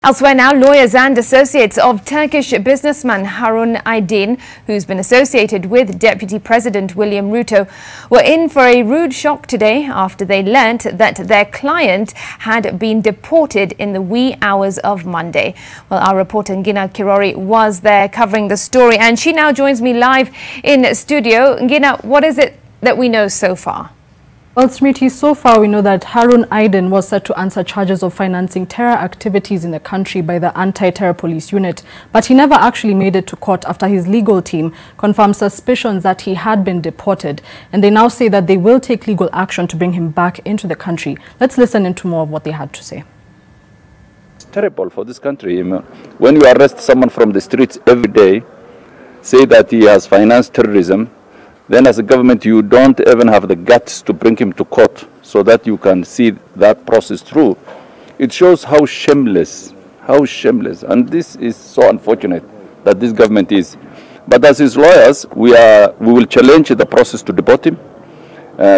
Elsewhere now, lawyers and associates of Turkish businessman Harun Aydin, who's been associated with Deputy President William Ruto, were in for a rude shock today after they learnt that their client had been deported in the wee hours of Monday. Well, our reporter Ngina Kirori was there covering the story, and she now joins me live in studio. Ngina, what is it that we know so far? Well, Smriti, so far we know that Harun Aydin was set to answer charges of financing terror activities in the country by the anti-terror police unit, but he never actually made it to court after his legal team confirmed suspicions that he had been deported, and they now say that they will take legal action to bring him back into the country. Let's listen into more of what they had to say. It's terrible for this country. When you arrest someone from the streets every day, say that he has financed terrorism, then as a government you don't even have the guts to bring him to court so that you can see that process through. It shows how shameless, and this is so unfortunate that this government is. But as his lawyers, we will challenge the process to deport him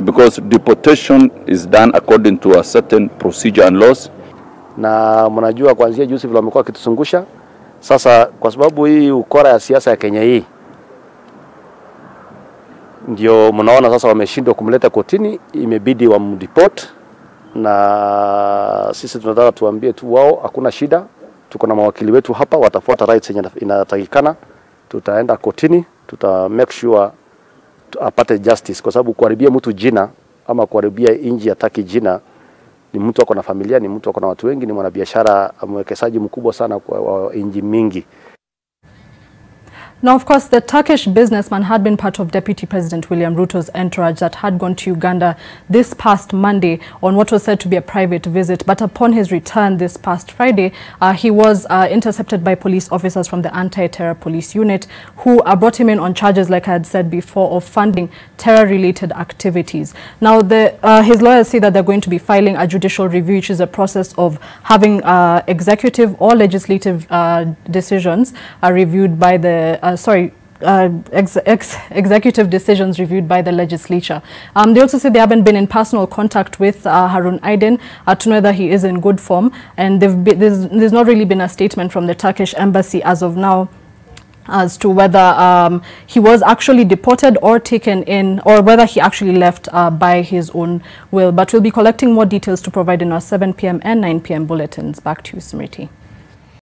because deportation is done according to a certain procedure and laws. Na mnajua kuanzia juzi vile wamekuwa kituzungusha, sasa kwa sababu hii ukora ya siasa ya Kenya hii, ndio mnaona sasa wameshindwa kumleta kotini, imebidi wamdeport, na sisi tunataka tuambie tu wao hakuna shida, tuko na mawakili wetu hapa, watafuata rights yenye inatakikana, tutaenda kotini, make sure apate justice, kwa sababu kuharibia mtu jina ama kuharibia inji ya Turkey jina, ni mtu ako na familia, ni mtu ako na watu wengi, ni mwanabiashara, mwekezaji mkubwa sana kwa inji mingi. Now, of course, the Turkish businessman had been part of Deputy President William Ruto's entourage that had gone to Uganda this past Monday on what was said to be a private visit. But upon his return this past Friday, he was intercepted by police officers from the anti-terror police unit who brought him in on charges, like I had said before, of funding terror-related activities. Now, his lawyers say that they're going to be filing a judicial review, which is a process of having executive or legislative decisions reviewed by the executive decisions reviewed by the legislature. They also say they haven't been in personal contact with Harun Aydin to know that he is in good form, and there's not really been a statement from the Turkish embassy as of now as to whether he was actually deported or taken in, or whether he actually left by his own will. But we'll be collecting more details to provide in our 7 p.m. and 9 p.m. bulletins. Back to you, Smriti.